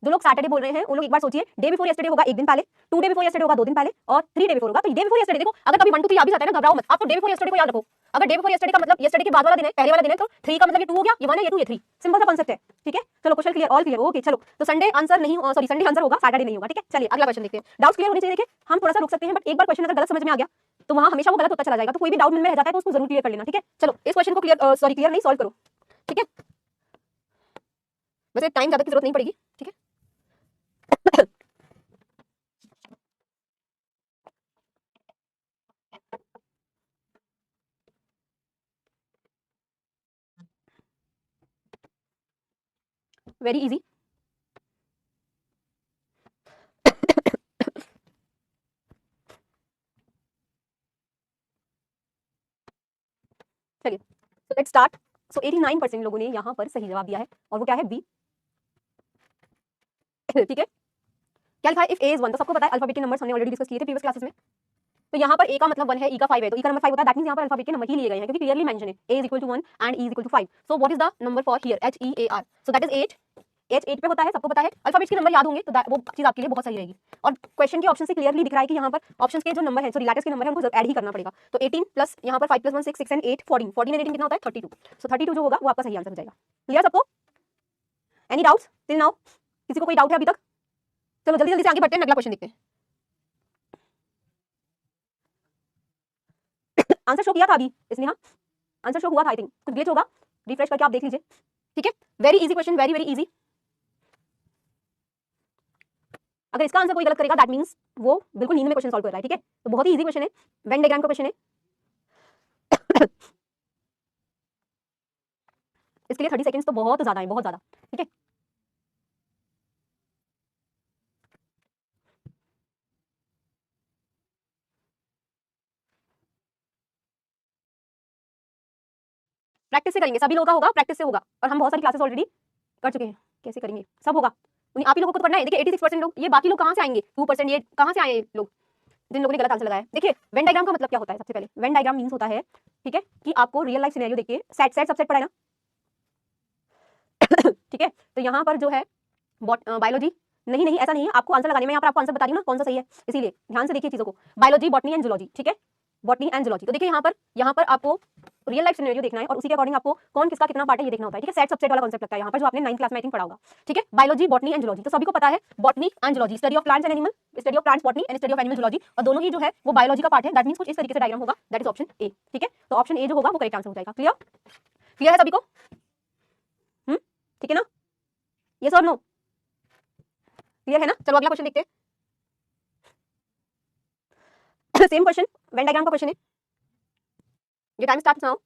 S1: जो लोग सैटरडे बोल रहे हैं उन लोग एक बार सोचिए, डे बिफोर यस्टरडे होगा 1 दिन पहले, 2 डे बिफोर यस्टरडे होगा 2 दिन पहले, और 3 डे बिफोर होगा। तो डे बिफोर यस्टरडे देखो, अगर कभी 1 2 3 आ भी जाता है ना, घबराओ मत, आपको डे बिफोर यस्टरडे को याद रखो। अगर डे बिफोर यस्टरडे का मतलब यस्टरडे के बाद वाला दिन है, पहले वाला दिन है, तो 3 का मतलब ये 2 हो गया, ये 1 है, ये 2 ये 3, सिंपल सा कांसेप्ट है, ठीक है। चलो question clear, all clear, okay चलो, तो संडे आंसर नहीं, सॉरी संडे आंसर होगा, सैटरडे नहीं होगा, ठीक है। चलिए अगला क्वेश्चन देखते हैं, डाउट्स क्लियर होने चाहिए। देखिए हम थोड़ा सा रुक सकते हैं, बट एक बार क्वेश्चन अगर गलत समझ में आ गया तो वहां हमेशा वो गलत होता चला जाएगा, तो कोई भी डाउट मन में रह जाता है तो उसको जरूर क्लियर कर लेना, ठीक है। चलो इस क्वेश्चन को क्लियर, सॉरी क्लियर नहीं, सॉल्व करो, ठीक है, वैसे टाइम ज्यादा की जरूरत नहीं पड़ेगी, ठीक है। वेरी इजी, चलिए सो लेट्स स्टार्ट। सो 89% लोगों ने यहाँ पर सही जवाब दिया है, और वो क्या है, बी, ठीक है। क्या लिखा है, इफ ए इज 1, तो सबको पता है अल्फाबेट के नंबर्स हमने ऑलरेडी डिस्कस किए थे प्रीवियस क्लासेस में। तो यहाँ पर ए का मतलब 1 है, ई का 5 है, तो ई का नंबर 5 होता है, दैट मींस यहाँ पर अल्फाबेट के नंबर ही लिए गए हैं, क्योंकि क्लियरली मेंशन है A is equal to 1 and E is equal to 5। So what is the number for here, H E A R, so that is 8। H 8 पे होता है, सबको पता है, अल्फाबेट्स के नंबर याद होंगे तो वो चीज आपके लिए बहुत सही रहेगी। और क्वेश्चन के ऑप्शन से क्लियरली दिख रहा है कि यहाँ पर ऑप्शंस के जो नंबर है, सॉरी लेटर्स के नंबर है, उनको ऐड ही करना पड़ेगा। तो 18 प्लस यहाँ पर 5 प्लस 1 6, 6 एंड 8 14, 14 एंड 18 कितना होता है 32। सो 32 जो होगा वो आपका सही आंसर हो जाएगा। क्लियर सबको? Any doubts till now? किसी को कोई डाउट है अभी तक? चलो जल्दी जल्दी से आगे बढ़ते हैं, अगला क्वेश्चन देखते हैं। आंसर शो किया था अभी इसने, हाँ आंसर शो हुआ था, आई थिंक कुछ ग्लिच होगा, रिफ्रेश करके आप देख लीजिए, ठीक है। Very easy question, very very easy. अगर इसका आंसर कोई गलत करेगा दैट मींस वो बिल्कुल नींद में क्वेश्चन सॉल्व कर रहा है, ठीक है। तो बहुत ही इजी क्वेश्चन है, वेन डायग्राम का क्वेश्चन है। इसके लिए 30 सेकंड्स तो बहुत ज्यादा है, बहुत ज्यादा, ठीक है। प्रैक्टिस से करेंगे, सभी लोगों का होगा, प्रैक्टिस से होगा, और हम बहुत सारी क्लासेस ऑलरेडी कर चुके हैं, कैसे करेंगे सब होगा, उन्हीं आप ही लोगों को तो करना है। देखिए 86% लोग, ये बाकी लोग कहाँ से आएंगे, 2% ये कहाँ से आए लोग जिन लोगों ने गलत आंसर लगाया। देखिए वेन डायग्राम का मतलब क्या होता है, सबसे पहले वेन डायग्राम मींस होता है, ठीक है, कि आपको रियल लाइफ सिनेरियो देखिए, सेट सेट सबसेट पढ़ा है ना, ठीक है। तो यहाँ पर जो है बायोलॉजी, नहीं नहीं ऐसा नहीं है, आपको आंसर लगाने में यहाँ पर आपको आंसर बता रही हूँ ना कौन सा सही है, इसीलिए ध्यान से देखिए चीजों को, बायोलॉजी बॉटनी एंड जूलॉजी, ठीक है, बॉटनी एंड जूलॉजी। तो देखिए यहाँ पर आपको रियल लाइफ सिनेरियो देखना है, और उसी के अकॉर्डिंग आपको कौन किसका कितना पार्ट है ये देखना होता है, ठीक है। सेट सबसेट वाला कांसेप्ट लगता है यहाँ पर, जो आपने 9th क्लास में आई थिंक पढ़ा होगा, ठीक है। बायोलॉजी बॉटनी एंड जूलॉजी तो सभी को पता है, botany and zoology study of plants and animal, study of plants botany and study of animal zoology, और दोनों ही जो है वो बायोलॉजी का पार्ट है, दैट मींस कुछ इस तरीके से डायग्राम होगा, दैट इज ऑप्शन ए, ठीक है। तो ऑप्शन ए जो होगा वो करेक्ट आंसर हो जाएगा। क्लियर, क्लियर है सभी को? ठीक है ना, यस और नो, क्लियर है ना? चलो अगला क्वेश्चन देखते हैं। सेम क्वेश्चन, वेन डायग्राम का क्वेश्चन है, ये टाइम स्टार्ट्स नाउ।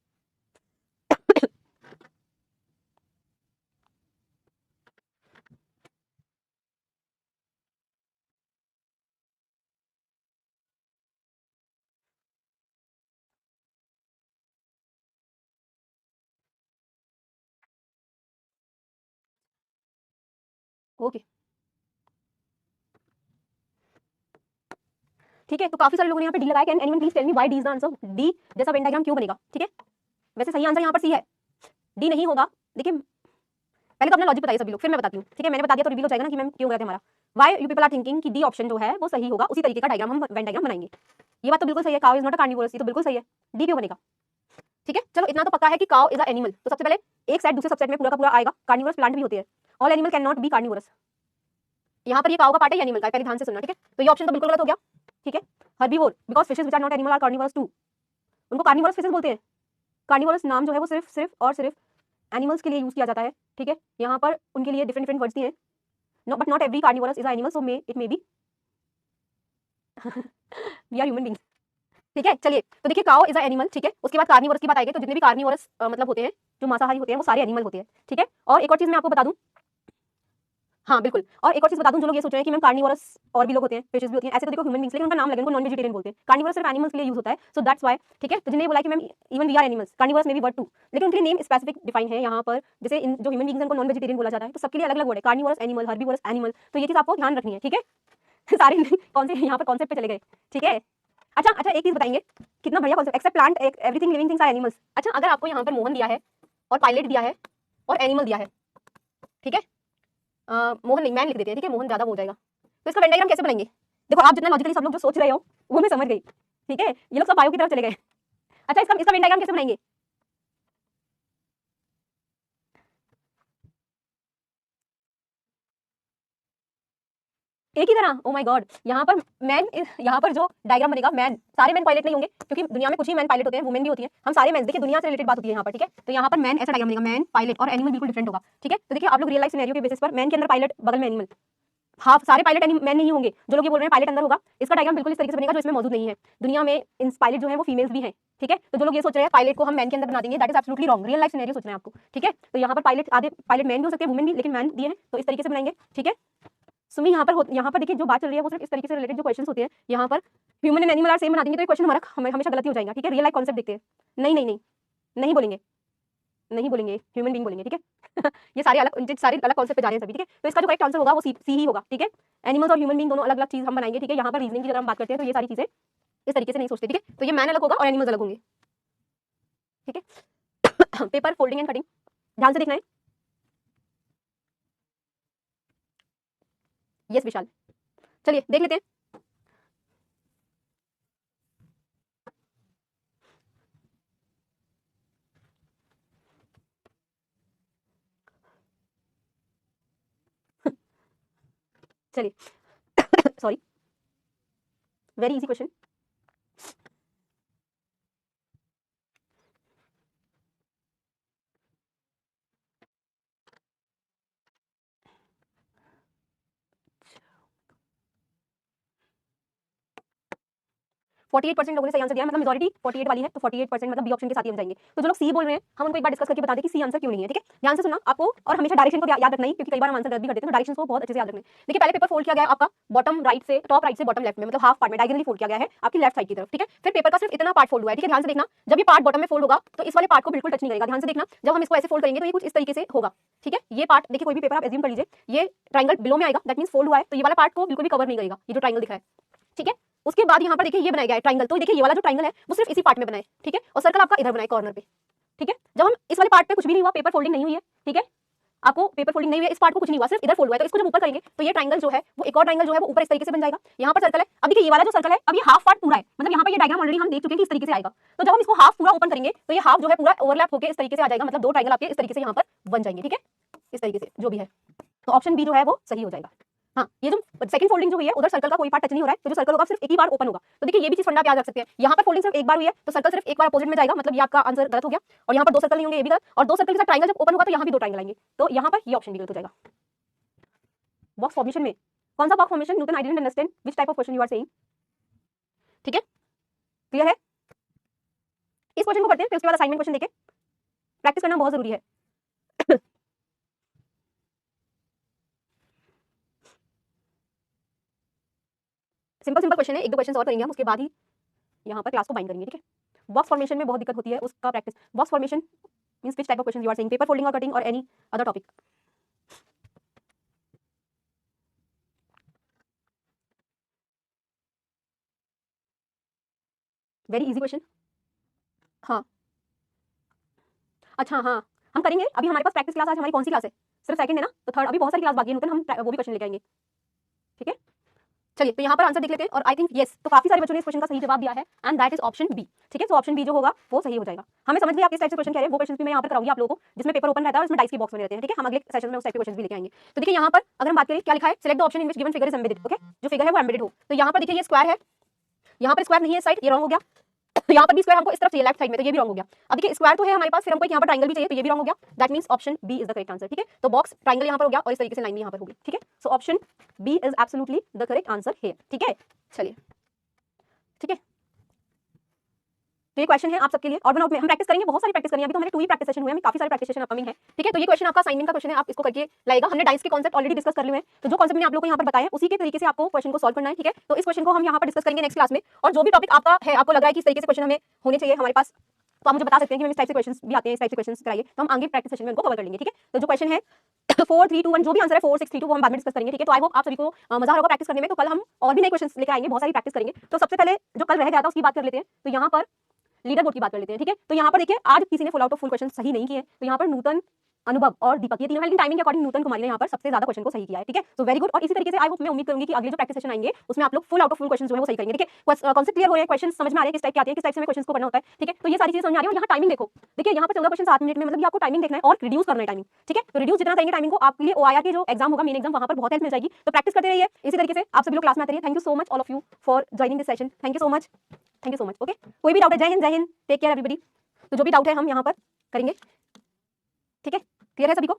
S1: ओके ठीक है, तो काफी सारे लोगों ने यहाँ पे डी लगाया, can anyone please tell me why D is the answer, D जैसा वेन डायग्राम क्यों बनेगा, ठीक है। वैसे सही आंसर यहाँ पर सी है, डी नहीं होगा। देखिए पहले तो अपना लॉजिक बताइए सभी लोग, फिर मैं बताती हूँ, ठीक है। मैंने बता दिया तो रिवील हो जाएगा ना कि मैम क्यों गया था हमारा, why you people are thinking कि डी ऑप्शन जो है वो सही होगा, उसी तरीके का डायग्राम हम वेन डायग्राम बनाएंगे। ये बात तो बिल्कुल सही है, cow is not a carnivorous, ये तो बिल्कुल सही है, डी क्यों बनेगा, ठीक है। चलो इतना तो पक्का है कि काउ इज अ एनिमल, तो सबसे पहले एक सेट दूसरे सबसेट में पूरा का पूरा आएगा, कार्निवोरस प्लांट भी होते हैं, all animal can not be carnivorous. यहाँ पर ये काउ का पार्ट है या एनिमल का, पहले ध्यान से सुनना, ठीक है। तो ये ऑप्शन तो बिल्कुल गलत हो गया, ठीक है। Herbivore because fishes which are not animal are carnivorous too, उनको कार्निवोरस फिशेस बोलते हैं। कार्निवोरस नाम जो है वो सिर्फ और सिर्फ एनिमल्स के लिए यूज किया जाता है, ठीक है। यहाँ पर उनके लिए डिफरेंट डिफरेंट वर्ड्स दिए हैं, but not every carnivorous is a animal, so may it may be we are human beings, ठीक है। चलिए तो देखिए काउ इज अ एनिमल, ठीक है। उसके बाद कार्निवोरस की बात आएगी, तो जितने भी कार्निवोरस मतलब होते हैं, जो मांसाहारी होते हैं, वो सारे एनिमल होते हैं, ठीक है। और एक और चीज मैं आपको बता दूं, हाँ बिल्कुल, और एक और चीज बता दूं, जो लोग ये सोच रहे हैं कि मैम कार्निवोरस और भी लोग होते हैं, फिशेस भी होती हैं, ऐसे तो देखो ह्यूमन बींग्स, लेकिन उनका नाम लगे, उनको नॉन वेजिटेरियन बोलते हैं। कार्निवोरस सिर्फ एनिमल्स के लिए यूज होता है, सो दैट्स व्हाई, ठीक है। तो जिन्हें बोला कि ma'am even we are animals, carnivorous में भी वर्ड टू, लेकिन उनके नेम स्पेसिफिक डिफाइन है यहाँ पर। जैसे इन जो ह्यूमन बींग्स उनको नॉन वेजिटेरियन बोला जाता है, तो सबके लिए अलग अलग वर्ड है, कार्निवोरस एनिमल, हर्बीवोरस एनिमल, तो ये चीज आपको ध्यान रखनी है, ठीक है। सारे कौन से यहाँ पर कॉन्सेप्ट पे चले गए, ठीक है। अच्छा अच्छा, एक चीज बताएंगे, कितना बढ़िया concept, except plant everything living things are animals. अच्छा, अगर आपको यहाँ पर मोहन दिया है और पायलट दिया है और एनिमल दिया है, ठीक है, मोहन नहीं, मैन लिख देते हैं, ठीक है, मोहन ज्यादा हो जाएगा। तो इसका वेन डायग्राम कैसे बनाएंगे? देखो आप जितना लॉजिकली सब लोग जो सोच रहे हो वो मैं समझ गई, ठीक है। ये लोग सब बायो की तरफ चले गए। अच्छा, इसका वेन डायग्राम कैसे बनाएंगे? एक ही तरह, ओ माय गॉड। यहाँ पर मैन, यहाँ पर जो डायग्राम बनेगा, मैन, सारे मैन पायलट नहीं होंगे, क्योंकि दुनिया में कुछ ही मैन पायलट होते हैं, वुमेन भी होती है, हम सारे मैन, देखिए दुनिया से रिलेटेड बात होती है यहाँ पर, ठीक है। तो यहाँ पर मैन ऐसा डायग्राम बनेगा, मैन पायलट, और एनिमल बिल्कुल डिफरेंट होगा, ठीक है। तो देखिए आप लोग रियल लाइफ सिनेरियो के बेसिस पर मैन के अंदर पायलट, बगल में एनिमल, हाफ सारे पायलट मैन नहीं होंगे। जो लोग ये बोल रहे हैं पायलट अंदर होगा, इसका डायग्राम बिल्कुल इस तरीके से बनेगा, जो इसमें मौजूद नहीं है। दुनिया में इन पायलट जो है वो फीमेल्स भी हैं, ठीक है। तो जो लोग ये सोच रहे हैं पायलट को हम मैन के अंदर बना देंगे, that is absolutely wrong. Real life scenario सोच रहे हैं आपको, ठीक है। तो यहाँ पर पायलट, आधे पायलट मैन भी हो सकते हैं, वुमेन भी, लेकिन मैन दिए हैं, तो इस तरीके से बनाएंगे, ठीक है। सुमी यहाँ पर देखिए जो बात चल रही है वो सिर्फ इस तरीके से रिलेटेड जो क्वेश्चंस होते हैं, यहाँ पर human and animal are same बना देंगे, तो ये क्वेश्चन हमारा हमेशा गलत ही हो जाएगा, ठीक है। रियल लाइफ कॉन्सेप्ट देखते हैं, नहीं नहीं नहीं, नहीं बोलेंगे, नहीं बोलेंगे, ह्यूमन बीइंग बोलेंगे, ठीक है। ये सारे अलग कॉन्सेप्ट पे जा रहे हैं सभी, ठीक है। तो इसका जो करेक्ट आंसर होगा वो सी ही होगा, ठीक है। एनिमल्स और ह्यूमन बीइंग दोनों अलग अलग चीज हम बनाएंगे, ठीक है। यहाँ पर रीजनिंग की अगर हम बात करते हैं तो ये सारी चीजें इस तरीके से नहीं सोचते, ठीक है। तो ये मैन अलग होगा और एनिमल्स अलग होंगे, ठीक है। पेपर फोल्डिंग एंड कटिंग, ध्यान से देखना है। यस विशाल, चलिए देख लेते हैं। चलिए sorry, very easy question. Forty 48% लोगों ने सही आंसर दिया है, मतलब मेजॉरिटी 48 वाली है, तो 48% मतलब बी ऑप्शन के साथ ही हम जाएंगे। तो जो लोग सी बोल रहे हैं, हम उनको एक बार डिस्कस करके बता दें कि सी आंसर क्यों नहीं है, ठीक है। ध्यान से सुनना आपको, और हमेशा डायरेक्शन को याद रखना ही, क्योंकि कई बार हम आंसर गलत भी करते हैं, तो डायरेक्शन को बहुत अच्छे से याद रखना है। देखिए पहले पेपर फोल्ड किया गया है आपका बॉटम राइट से, टॉप राइट से बॉटम लेफ्ट में, मतलब हाफ पार्ट में डायगोनली फोल्ड किया गया है आपकी लेफ्ट साइड की तरफ, ठीक है। फिर पेपर का सिर्फ इतना पार्ट फोल्ड हुआ है, ठीक है। ध्यान से देखना, जब ये पार्ट बॉटम में फोल्ड होगा तो इस वाले पार्ट को बिल्कुल टच नहीं करेगा। ध्यान से देखना, जब हम इसको ऐसे फोल्ड करेंगे तो ये कुछ इस तरीके से होगा, ठीक है। ये पार्ट देखिए, कोई भी पेपर आप एज्यूम कर लीजिए, ये ट्रायंगल बिलो में आएगा, दैट मींस फोल्ड हुआ है, तो ये वाला पार्ट को बिल्कुल भी कवर नहीं करेगा, ये जो ट्रायंगल दिख रहा है, ठीक है। उसके बाद यहाँ पर देखिए ये बनाया गया है ट्रायंगल, तो देखिए ये वाला जो ट्रायंगल है वो सिर्फ इसी पार्ट में बना है, ठीक है। और सर्कल आपका इधर बना है कॉर्नर पे, ठीक है। जब हम इस वाले पार्ट पे कुछ भी नहीं हुआ, पेपर फोल्डिंग नहीं हुई है, ठीक है, आपको पेपर फोल्डिंग नहीं हुई है, इस पार्ट को कुछ नहीं हुआ, सिर्फ इधर फोल्ड हुआ है, तो इसको जब ऊपर करेंगे तो ये ट्रायंगल जो है वो एक और ट्रायंगल जो है वो ऊपर इस तरीके से बन जाएगा। यहाँ पर सर्कल है, अब देखिए ये वाला जो सर्कल है, अब ये हाफ पार्ट पूरा है, मतलब यहाँ पर ये डायग्राम ऑलरेडी हम देख चुके हैं कि इस तरीके से आएगा। तो जब हम इसको हाफ पूरा ओपन करेंगे तो ये हाफ जो है पूरा ओवरलैप होकर इस तरीके से आ जाएगा, मतलब दो ट्रायंगल आपके इस तरीके से यहाँ पर बन जाएंगे, ठीक है, इस तरीके से जो भी है। तो ऑप्शन बी जो है वो सही हो जाएगा। हाँ, ये जो सेकंड फोल्डिंग जो हुई है उधर सर्कल का कोई पार्ट टच नहीं हो रहा है, तो जो सर्कल होगा सिर्फ एक ही बार ओपन होगा। तो देखिए ये भी चीज फंडा आप याद रख सकते हैं, यहाँ पर फोल्डिंग सिर्फ एक बार हुई है तो सर्कल सिर्फ एक बार अपोजिट में जाएगा, मतलब ये आपका आंसर गलत हो गया। और यहाँ पर दो सर्कल नहीं होंगे, ये भी गलत, और दो सर्कल के साथ ट्रायंगल जब ओपन होगा तो यहाँ भी दो ट्रायंगल आएंगे, तो यहाँ पर ये ऑप्शन भी गलत हो जाएगा। बॉक्स फॉर्मेशन में कौन सा box formation, Newton I didn't understand which type of question you are saying, ठीक है, क्लियर है। इस क्वेश्चन को पढ़ते हैं, फिर उसके बाद असाइनमेंट क्वेश्चन देखें, प्रैक्टिस करना बहुत जरूरी है। सिंपल सिंपल क्वेश्चन है, एक दो क्वेश्चन और करेंगे हम, उसके बाद ही यहाँ पर क्लास को बाइंड करेंगे, ठीक है। बॉक्स फॉर्मेशन में बहुत दिक्कत होती है, उसका practice. Box formation means which type of question you are saying, paper folding और कटिंग और any other topic. Very easy question. हाँ अच्छा, हाँ हम करेंगे, अभी हमारे पास प्रैक्टिस क्लास, आज हमारी कौन सी क्लास है, सिर्फ सेकंड है ना, तो थर्ड, अभी बहुत सारी क्लास बाकी है नूतन, हम वो भी क्वेश्चन लेके आएंगे, ठीक है। चलिए तो यहाँ पर आंसर देख लेते हैं, और आई थिंक यस, तो काफी सारे बच्चों ने इस क्वेश्चन का सही जवाब दिया है, and that is option B, ठीक है। तो ऑप्शन बी जो होगा वो सही हो जाएगा। हमें समझ लिया आप किस टाइप से क्वेश्चन कह रहे हैं, वो क्वेश्चन भी मैं यहाँ पर कराऊंगी आप लोगों को, जिसमें पेपर ओपन रहता है और इसमें डाइस के बॉक्स बने रहते हैं, ठीक है। हम अगले सेशन में उस टाइप के क्वेश्चन भी लेके आएंगे। तो देखिए यहाँ पर अगर हम बात करें, क्या लिखा है, select the option in which given figure is embedded, okay, जो फिगर है वो एम्बेडेड हो। तो यहाँ पर देखिए ये स्क्वायर है, यहाँ पर स्क्वायर नहीं है साइड, ये रॉन्ग हो गया। तो यहाँ पर भी स्क्वायर हमको इस तरफ चाहिए लेफ्ट साइड में, तो ये भी रॉन्ग हो गया। अब देखिए स्क्वायर तो है हमारे पास, फिर हमको यहाँ पर ट्रायंगल भी चाहिए, तो ये भी रॉन्ग हो गया। That means option B is the correct answer, ठीक है। तो बॉक्स ट्रायंगल यहाँ पर हो गया और इस तरीके से लाइन भी यहाँ पर होगी, ठीक है। So option B is absolutely the correct answer here, ठीक है। चलिए ठीक है, तो ये क्वेश्चन है आप सबके लिए। और बनाउट में हम प्रैक्टिस करेंगे, बहुत सारी प्रैक्टिस करेंगे, अभी तो हमारे 2 ही प्रैक्टिस सेशन हुए हैं, हमें काफी सारे प्रैक्टिस सेशन अपकमिंग है। ठीक है, तो ये क्वेश्चन आपका असाइनमेंट का क्वेश्चन है, आप इसको करके लाएगा। हमने डाइस के कॉन्सेप्ट ऑलरेडी डिस्कस कर लिए हैं, तो जो कॉन्सेप्ट मैंने आप लोगों को यहाँ पर बताया उसी के तरीके से आपको क्वेश्चन को सॉल्व करना है। ठीक है, तो इस क्वेश्चन को हम यहाँ पर डिस्कस करेंगे नेक्स्ट क्लास में। और जो भी टॉपिक आपका है, आपको लग रहा है कि इस तरीके से क्वेश्चन हमें होने चाहिए हमारे पास, तो आप मुझे बता सकते हैं कि मैम इस टाइप से क्वेश्चंस भी आते हैं, इस टाइप से क्वेश्चंस कराइए, तो हम आगे प्रैक्टिस सेशन में उनको कवर कर लेंगे। ठीक है, तो जो क्वेश्चन है 4 3 2 1, जो भी आंसर है 4 6 3 2 वो हम बाद में डिस्कस करेंगे। ठीक है, तो आई होप आप सभी को मजा होगा प्रैक्टिस करने में। तो कल हम और भी नए क्वेश्चंस लेकर आएंगे, बहुत सारी प्रैक्टिस करेंगे। तो सबसे पहले जो कल रह गया था उसकी बात कर लेते हैं। तो यहाँ पर लीडर बोर्ड की बात कर लेते हैं। ठीक है, तो यहाँ पर देखिए आज किसी ने full out of full question सही नहीं किए, तो यहाँ पर नूतन, अनुभव और दीपक, ये तीनों, लेकिन टाइमिंग के अकॉर्डिंग नूतन कुमारी ने यहाँ पर सबसे ज्यादा क्वेश्चन को सही किया है। ठीक है, तो वेरी गुड। और इसी तरीके से आई होप, मैं उम्मीद करूंगी कि अगले जो प्रैक्टिस सेशन आएंगे उसमें आप लोग full out of full question जो है वो सही करेंगे। ठीक है, कॉन्सेप्ट क्लियर हो रहे हैं, क्वेश्चन समझ में आ रहे हैं किस टाइप के आते हैं, किस टाइप से हमें क्वेश्चन को करना होता है। ठीक है, तो ये सारी चीजें समझ में आ रही है। और यहाँ टाइमिंग देखो, देखिए यहाँ पर 14 क्वेश्चन 7 मिनट में, मतलब ये आपको टाइमिंग देखना है और रिड्यूस करना है टाइमिंग। ठीक है, तो रिड्यूस जितना करेंगे टाइमिंग को, आपके लिए OIR की जो एग्जाम होगा, मेन एग्जाम, वहां पर बहुत हेल्प मिल जाएगी। तो प्रैक्टिस करते रहिए इसी तरीके से, आप सभी लोग क्लास में आते रहिए। Thank you so much all of you for joining this session, thank you so much, thank you so much. Okay, कोई भी डाउट है, जय हिंद, टेक केयर एवरीबॉडी। तो जो भी डाउट है हम यहाँ पर करेंगे। ठीक है, क्लियर है सभी को?